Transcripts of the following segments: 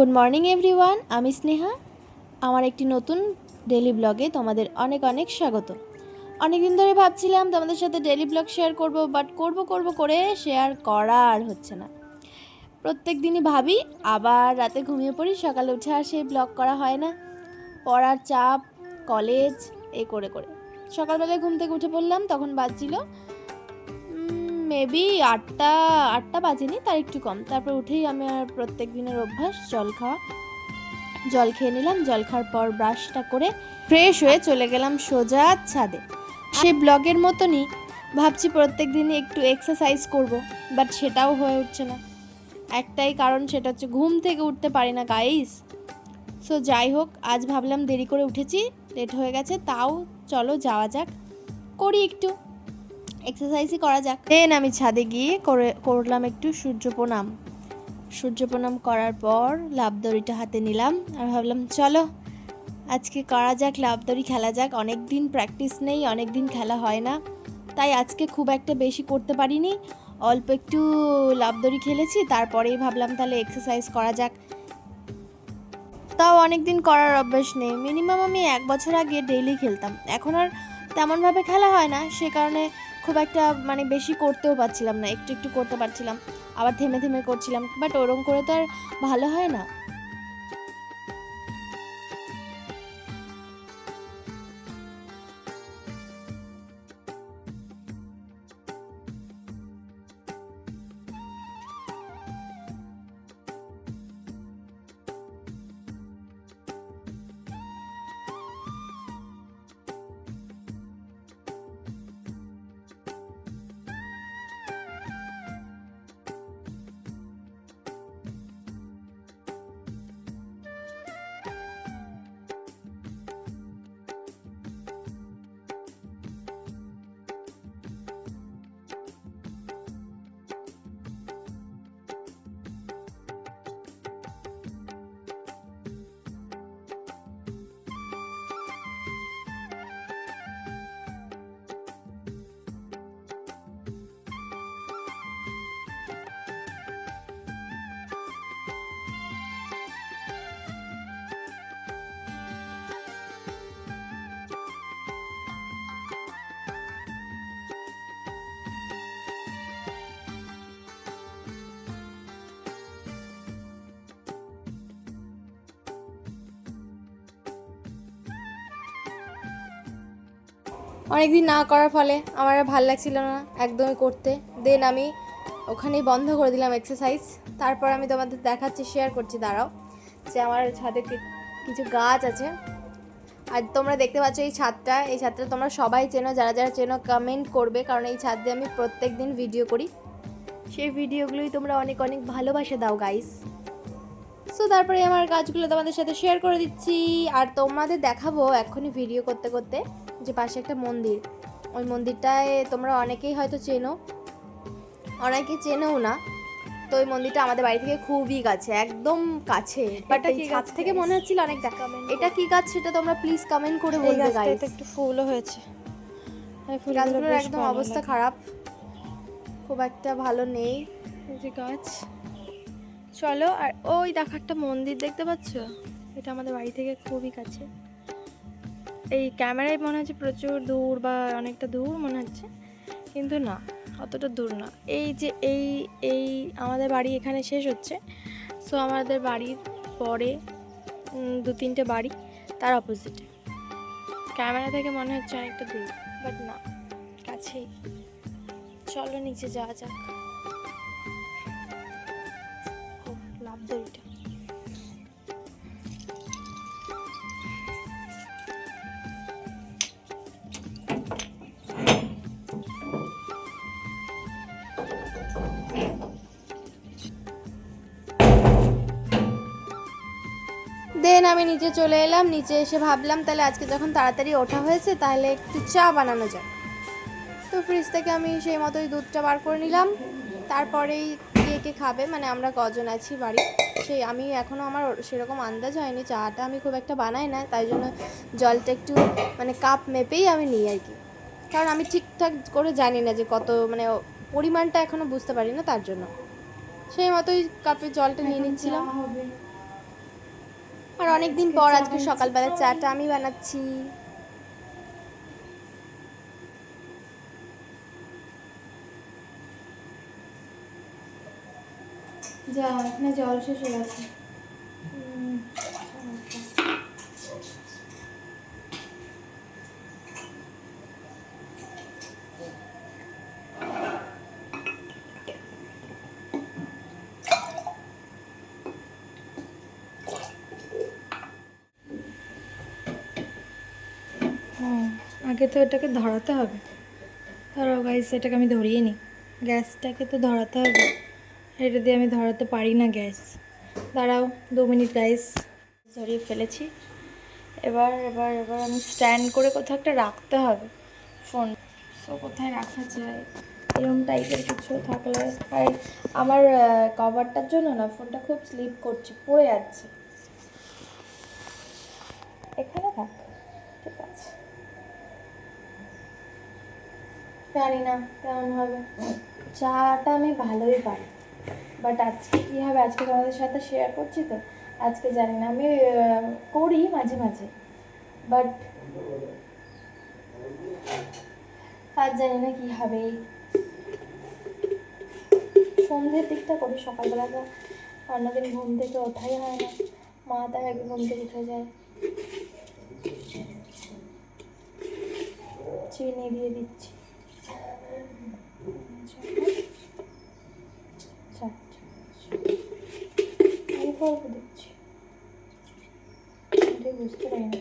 Good morning everyone, আমি স্নেহা। আমার একটি নতুন ডেলি ব্লগে তোমাদের অনেক অনেক স্বাগত। অনেক দিন ধরে ভাবছিলাম তোমাদের সাথে ডেলি ব্লগ শেয়ার করব, বাট করব করে শেয়ার করা আর হচ্ছে না। প্রত্যেক দিনই ভাবি, আবার রাতে ঘুমিয়ে পড়ি, সকালে উঠে আর সেই ব্লগ করা হয় না। পড়ার চাপ, কলেজ, এই করে সকালবেলায় ঘুম থেকে উঠে পড়লাম, তখন বাজছিল মেবি আটটা বাজেনি, তার একটু কম। তারপর উঠেই আমি আর প্রত্যেক দিনের অভ্যাস জল খেয়ে নিলাম। জল খাওয়ার পর ব্রাশটা করে ফ্রেশ হয়ে চলে গেলাম সোজা ছাদে। সেই ব্লগের মতনই ভাবছি প্রত্যেক দিনই একটু এক্সারসাইজ করব, বাট সেটাও হয়ে উঠছে না। একটাই কারণ, সেটা হচ্ছে ঘুম থেকে উঠতে পারি না গাইস। সো যাই হোক, আজ ভাবলাম দেরি করে উঠেছি, লেট হয়ে গেছে, তাও চলো যাওয়া যাক, করি একটু এক্সারসাইজই করা যাক। দেন আমি ছাদে গিয়ে করলাম একটু সূর্য প্রণাম করার পর লাফদড়িটা হাতে নিলাম আর ভাবলাম চলো আজকে করা যাক, লাফদড়ি খেলা যাক। অনেক দিন প্র্যাকটিস নেই, অনেক দিন খেলা হয় না, তাই আজকে খুব একটা বেশি করতে পারিনি, অল্প একটু লাফদড়ি খেলেছি। তারপরেই ভাবলাম তাহলে এক্সারসাইজ করা যাক। তাও অনেক দিন করার অভ্যাস নেই, মিনিমাম আমি 1 বছর আগে ডেইলি খেলতাম। এখন আর তেমনভাবে খেলা হয় না, সে কারণে খুব একটা বেশি করতেও পারছিলাম না, একটু একটু করতে পারছিলাম, আবার থেমে থেমে করছিলাম, বাট ওরম করে তো আর ভালো হয় না। অনেকদিন না করার ফলে আমার আর ভালো লাগছিল না একদমই করতে। দেন আমি ওখানেই বন্ধ করে দিলাম এক্সারসাইজ। তারপর আমি তোমাদের দেখাচ্ছি, শেয়ার করছি, দাঁড়াও, যে আমার ছাদে কিছু গাছ আছে। আর তোমরা দেখতে পাচ্ছ এই ছাদটা তোমরা সবাই চেনো, যারা যারা চেনো কমেন্ট করবে, কারণ এই ছাদ দিয়ে আমি প্রত্যেক দিন ভিডিও করি। সেই ভিডিওগুলোই তোমরা অনেক অনেক ভালোবাসা দাও গাইস। সো তারপরে আমার গাছগুলো তোমাদের সাথে শেয়ার করে দিচ্ছি, আর তোমাদের দেখাবো এক্ষুনি ভিডিও করতে করতে যে পাশে একটা মন্দির, ওই মন্দিরটায় তোমরা অনেকেই হয়তো চেনো, অনেকে চেনেও না। তো ওই মন্দিরটা আমাদের বাড়ি থেকে খুবই কাছে, একদম কাছে, বাট এই ছাদ থেকে মনে হচ্ছিল অনেকটা। এটা কি গাছ সেটা তোমরা প্লিজ কমেন্ট করে বলবে গাইস। এটা একটু ফুলও হয়েছে, গাছগুলোর একদম অবস্থা খারাপ, খুব একটা ভালো নেই। এই যে গাছ, চলো। আর ওই দেখো একটা মন্দির দেখতে পাচ্ছ, এটা আমাদের বাড়ি থেকে খুবই কাছে। এই ক্যামেরায় মনে হচ্ছে প্রচুর দূর বা অনেকটা দূর মনে হচ্ছে, কিন্তু না, অতটা দূর না। এই যে এই এই আমাদের বাড়ি এখানে শেষ হচ্ছে, সো আমাদের বাড়ির পরে 2-3টে বাড়ি তার অপোজিটে। ক্যামেরা থেকে মনে হচ্ছে অনেকটা দূর, বাট না, কাছেই। চলো নিচে যাওয়া যাক। লাফদড়িটা দেন আমি নিচে চলে এলাম। নিচে এসে ভাবলাম তাহলে আজকে যখন তাড়াতাড়ি ওঠা হয়েছে তাহলে একটু চা বানানো যায়। তো ফ্রিজ থেকে আমি সেই মতোই দুধটা বার করে নিলাম। তারপরেই কে খাবে, আমরা কজন আছি বাড়ি, সেই আমি এখনও আমার সেরকম আন্দাজ হয়নি। চাটা আমি খুব একটা বানাই না, তাই জন্য জলটা একটু কাপ মেপেই আমি নিই আর কি, কারণ আমি ঠিকঠাক করে জানি না যে কত পরিমাণটা এখনও বুঝতে পারি না, তার জন্য সেই মতোই কাপে জলটা নিয়ে নিচ্ছিলাম। অনেক দিন পর আজকে সকালবেলা চাটা আমি বানাচ্ছি। যা, এখানে জল শেষ হয়ে গেছে। আগে তো এটাকে ধরাতে হবে। ধরাও গাইস, এটাকে আমি ধরিয়ে নিই। গ্যাসটাকে তো ধরাতে হবে, এটা দিয়ে আমি ধরাতে পারি না গ্যাস। দাঁড়াও 2 মিনিট গাইস। ধরিয়ে ফেলেছি। এবার এবার এবার আমি স্ট্যান্ড করে কোথাও একটা রাখতে হবে ফোন। সো কোথায় রাখা যায়, এরকম টাইপের কিছু থাকলে। আর আমার কভারটার জন্য না ফোনটা খুব স্লিপ করছে, পড়ে যাচ্ছে। এখানে থাক, ঠিক আছে। জানি না কেমন হবে। চাটা আমি ভালোই পারি, বাট আজকে কী হবে, আজকে তোমাদের সাথে শেয়ার করছি তো। আজকে জানি না, আমি করি মাঝে মাঝে, বাট আজ জানি না কী হবে। সন্ধ্যের দিকটা করি, সকালবেলাটা অন্যদিন ঘুম থেকে ওঠাই হয় না, মা তার আগে ঘুম থেকে উঠে যায়। চিনি দিয়ে দিচ্ছি, অল্প অল্প দিচ্ছি, এটাই বুঝতে পারি না।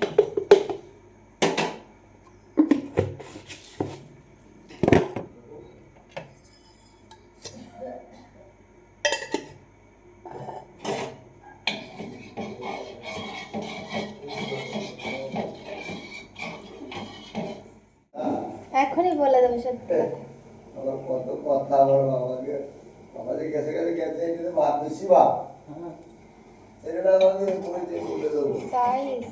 এখনই বলে দেবো সত্যি কথা। কত কথা আমার বাবাকে, আমাদের গেছে গেছে গেছে এটা ভাত বেশি ভাব, এটা আমাকে করে দিয়ে বলে দেবো। গাইস,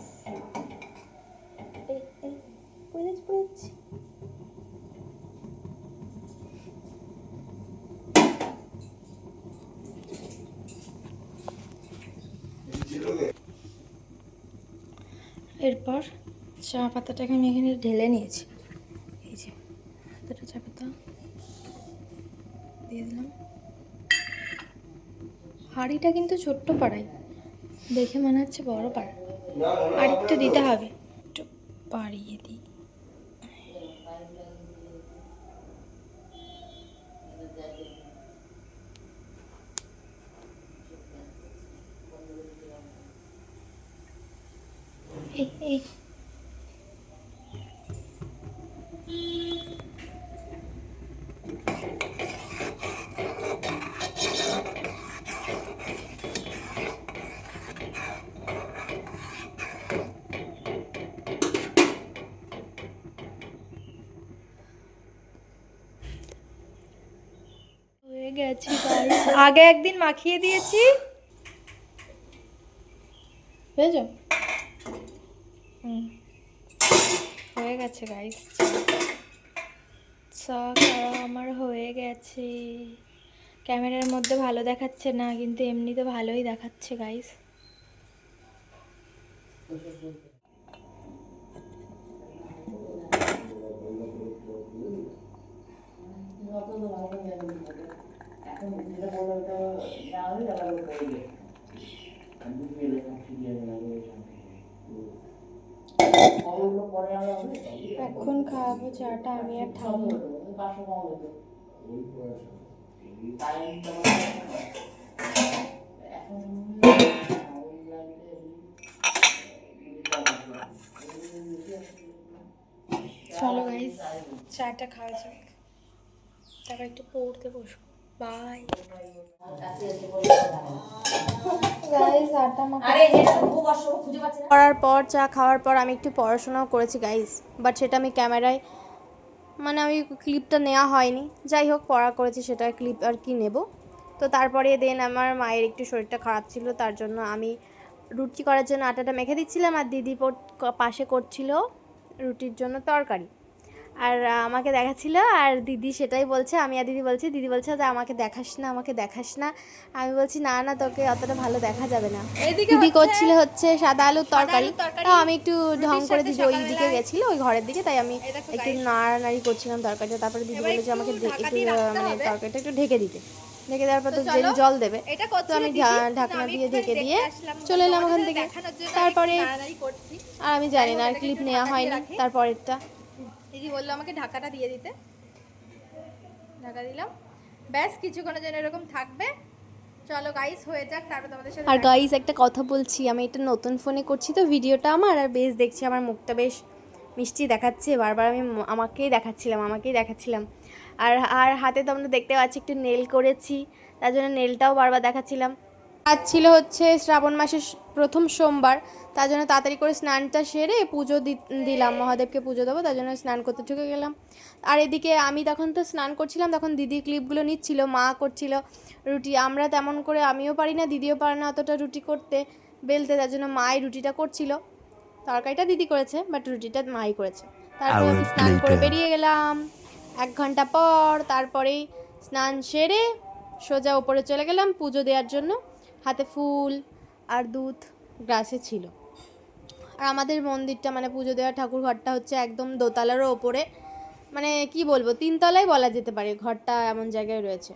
এই পড়েছি। এরপর চা পাতাটাকে আমি এখানে ঢেলে নিয়েছি। এই যে পাতাটা, চা পাতা দিয়ে দিলাম। হাঁড়িটা কিন্তু ছোট্ট পাড়াই, দেখে মনে হচ্ছে বড় পাড়া। আর একটু দিতে হবে, একটু বাড়িয়ে দিই। এই হয়ে গেছে গাইস। আগে একদিন মাখিয়ে দিয়েছি, বুঝেছো? হয়ে গেছে গাইস, চা খাওয়া আমার হয়ে গেছে। ক্যামেরার মধ্যে ভালো দেখাচ্ছে না, কিন্তু এমনিতে ভালোই দেখাচ্ছে গাইস। এখন খাওয়াবো চাটা আমি আর ঠাম্মা। চলো গাইস, চাটা খাওয়া যাক, তারপর একটু পড়তে বসবো। Bye guys. আটা করার পর, চা খাওয়ার পর আমি একটু পড়াশোনাও করেছি গাইস, বাট সেটা আমি ক্যামেরায়, মানে আমি ক্লিপটা নেওয়া হয়নি। যাই হোক, পড়া করেছি, সেটার ক্লিপ আর কি নেব। তো তারপরে দেন আমার মায়ের একটু শরীরটা খারাপ ছিল, তার জন্য আমি রুটি করার জন্য আটাটা মেখে দিচ্ছিলাম, আর দিদি পাশে করছিল রুটির জন্য তরকারি। আর আমাকে দেখাচ্ছিল, আর দিদি সেটাই বলছে, আমি আর দিদি বলছি, দিদি বলছে যে আমাকে দেখাস না, আমাকে দেখাস না। আমি বলছি না না, তোকে অতটা ভালো দেখা যাবে না। দিদি করছিল হচ্ছে সাদা আলুর তরকারি, তাও আমি একটু ঢং করে, দিদি ওই দিকে গেছিলো, ওই ঘরের দিকে, তাই আমি একটু নাড়ানাড়ি করছিলাম তরকারিটা। তারপরে দিদি বলে যে আমাকে একটু মানে তরকারিটা একটু ঢেকে দিতে, ঢেকে দেওয়ার পর তো জল দেবে, তো আমি ঢাকনা দিয়ে ঢেকে দিয়ে চলে এলাম ওখান থেকে। তারপরে আর আমি জানি না, আর ক্লিপ নেওয়া হয়নি তারপরেরটা। দিদি বললো আমাকে ঢাকাটা দিয়ে দিতে, ঢাকা দিলাম, ব্যাস কিছুক্ষণের জন্য এরকম থাকবে। চলো গাইস হয়ে যাক, তারপর তোমাদের সাথে। আর গাইস একটা কথা বলছি, আমি এটা নতুন ফোনে করছি তো ভিডিওটা আমার, আর বেশ দেখছি আমার মুখটা বেশ মিষ্টি দেখাচ্ছে, বারবার আমি আমাকেই দেখাচ্ছিলাম। আর আর হাতে তোমরা দেখতে পাচ্ছি একটু নেল করেছি, তার জন্য নেলটাও বারবার দেখাচ্ছিলাম। আজ ছিল হচ্ছে শ্রাবণ মাসের প্রথম সোমবার, তার জন্য তাড়াতাড়ি করে স্নানটা সেরে পুজো দিলাম, মহাদেবকে পুজো দেবো, তার জন্য স্নান করতে ঢুকে গেলাম। আর এদিকে আমি তখন তো স্নান করছিলাম, তখন দিদি ক্লিপগুলো নিচ্ছিল, মা করছিল রুটি। আমরা তেমন করে, আমিও পারি না, দিদিও পারে না অতটা রুটি করতে বেলতে, তার জন্য মাই রুটিটা করছিল। তরকারিটা দিদি করেছে, বাট রুটিটা মাই করেছে। তারপরে আমি স্নান করে বেরিয়ে গেলাম 1 ঘন্টা পর। তারপরেই স্নান সেরে সোজা ওপরে চলে গেলাম পুজো দেওয়ার জন্য। হাতে ফুল আর দুধ গ্লাসে ছিল। আর আমাদের মন্দিরটা মানে পুজো দেওয়া ঠাকুর ঘরটা হচ্ছে একদম দোতলারও ওপরে, মানে কি বলবো, 3 তলায় বলা যেতে পারে, ঘরটা এমন জায়গায় রয়েছে।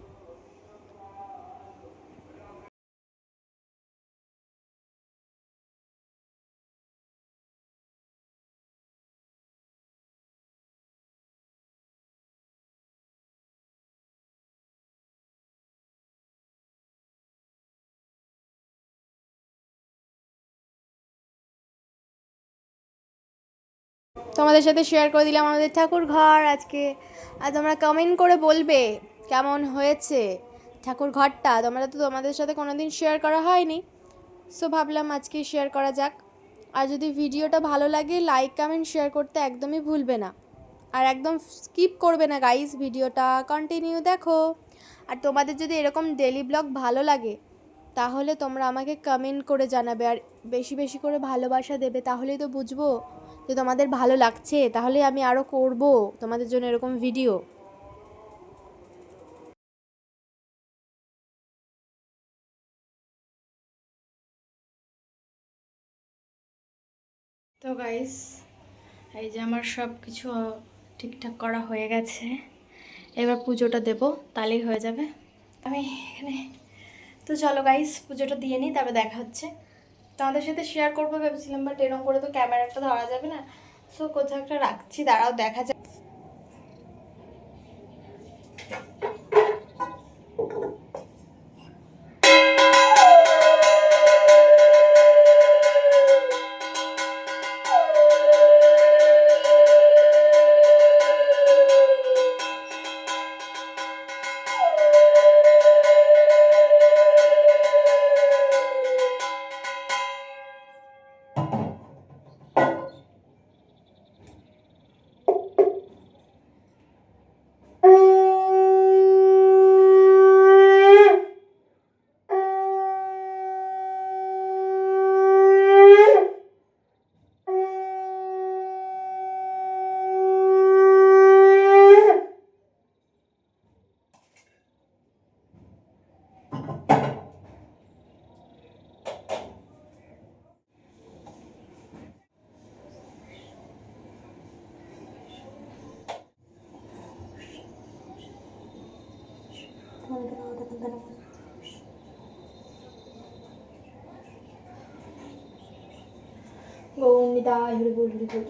তোমাদের সাথে শেয়ার করে দিলাম আমাদের ঠাকুর ঘর আজকে। আর তোমরা কমেন্ট করে বলবে কেমন হয়েছে ঠাকুর ঘরটা, তোমরা তো তোমাদের সাথে কোনোদিন শেয়ার করা হয়নি, সো ভাবলাম আজকে শেয়ার করা যাক। আর যদি ভিডিওটা ভালো লাগে লাইক কমেন্ট শেয়ার করতে একদমই ভুলবে না, আর একদম স্কিপ করবে না গাইস, ভিডিওটা কন্টিনিউ দেখো। আর তোমাদের যদি এরকম ডেলি ব্লগ ভালো লাগে তাহলে তোমরা আমাকে কমেন্ট করে জানাবে, আর বেশি বেশি করে ভালোবাসা দেবে, তাহলেই তো বুঝবো যে তোমাদের ভালো লাগছে, তাহলে আমি আরও করব তোমাদের জন্য এরকম ভিডিও। তো গাইস এই যে আমার সব কিছু ঠিকঠাক করা হয়ে গেছে, এবার পুজোটা দেব, তাহলেই হয়ে যাবে। আমি এখানে তো চলো গাইস পুজোটা দিয়ে নিই, তারপর দেখা হচ্ছে। তোমাদের সাথে শেয়ার করবো ভেবেছিলাম, বাট এরকম করে তো ক্যামেরাটা ধরা যাবে না, সো কোথাও একটা রাখছি, দাঁড়াও দেখা যাক। গৌরনিতাই হরি বল হরি বল।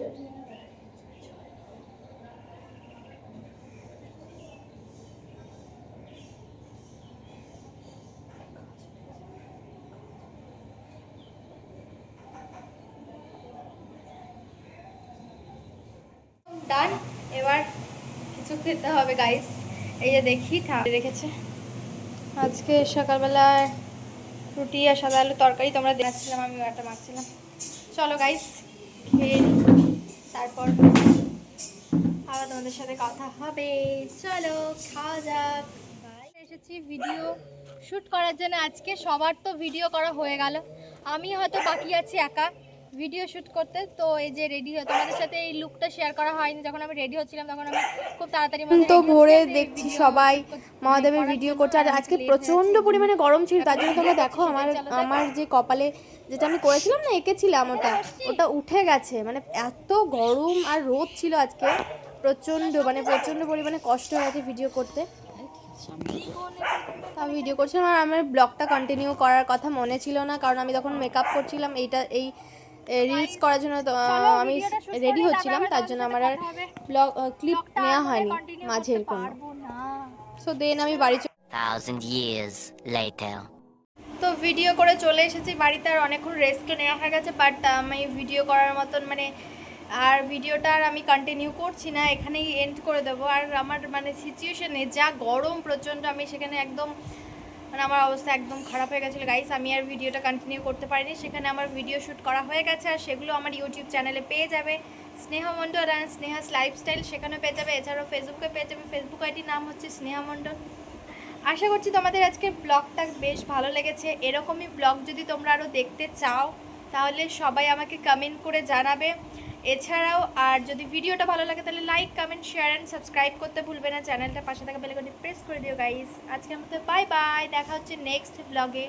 ডান, এবার কিছু খেতে হবে গাইস। এই যে দেখি রেখেছে আজকে সকালবেলায় রুটি আর সাদা আলু তরকারি, তোমরা দেখছিলাম, আমি একটা মাখছিলাম। চলো গাইস খেয়ে নিই, তারপর আবার তোমাদের সাথে কথা হবে। চলো খাওয়া যাক। এসেছি ভিডিও শ্যুট করার জন্য আজকে। সবার তো ভিডিও করা হয়ে গেল, আমি হয়তো বাকি আছি একা, ভিডিও শ্যুট করতে। তো এই যে রেডি হয়ে তোমাদের সাথে এই লুকটা শেয়ার করা হয়নি, যখন আমি রেডি হচ্ছিলাম তখন আমি খুব তাড়াতাড়ি তো ভোরে দেখছি সবাই মহাদেবের ভিডিও করছে, আর আজকে প্রচন্ড পরিমাণে গরম ছিল, তার জন্য তোমরা দেখো আমার যে কপালে যেটা আমি করেছিলাম না, এঁকেছিলাম ওটা উঠে গেছে। মানে এত গরম আর রোদ ছিল আজকে, প্রচন্ড পরিমাণে কষ্ট হয়ে গেছে ভিডিও করতে। আমি ভিডিও করছিলাম আর আমার ব্লগটা কন্টিনিউ করার কথা মনে ছিল না, কারণ আমি তখন মেকআপ করছিলাম, এই রিলস করার জন্য। তো আমি রেডি হচ্ছিলাম, তার জন্য আমার আর ব্লগ ক্লিপ নেওয়া হয়নি মাঝের কোনো। সো দেন আমি বাড়ি 1,000 years later. তো ভিডিও করে চলে এসেছি বাড়িতে, আর অনেকক্ষণ রেস্টও নেওয়া হয়ে গেছে, বাট আমি ভিডিও করার মতন আর ভিডিওটা আর আমি কন্টিনিউ করছি না, এখানেই এন্ড করে দেবো। আর আমার সিচুয়েশনে যা গরম প্রচণ্ড, আমি সেখানে একদম আমার অবস্থা একদম খারাপ হয়ে গেছিলো গাইস। আমি আর ভিডিওটা কন্টিনিউ করতে পারিনি, সেখানে আমার ভিডিও শ্যুট করা হয়ে গেছে, আর সেগুলো আমার ইউটিউব চ্যানেলে পেয়ে যাবে, স্নেহা মণ্ডল অ্যান্ড স্নেহাস লাইফস্টাইল, সেখানে পেয়ে যাবে। এছাড়াও ফেসবুকে পেয়ে যাবে, ফেসবুক আইডির নাম হচ্ছে স্নেহা মণ্ডল। আশা করছি তোমাদের আজকের ব্লগটা বেশ ভালো লেগেছে। এরকমই ব্লগ যদি তোমরা আরও দেখতে চাও তাহলে সবাই আমাকে কমেন্ট করে জানাবে। এছাড়াও আর যদি ভিডিওটা ভালো লাগে তাহলে like, comment, share and subscribe করতে ভুলবে না। চ্যানেলটা পাশে থাকা বেল আইকনটি প্রেস করে দিও গাইস। আজকের মতো বাই বাই, দেখা হচ্ছে নেক্সট ব্লগে।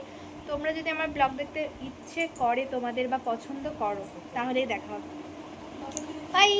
তোমরা যদি আমার ব্লগ দেখতে ইচ্ছে করে তোমাদের বা পছন্দ করো তাহলেই দেখা হবে। বাই।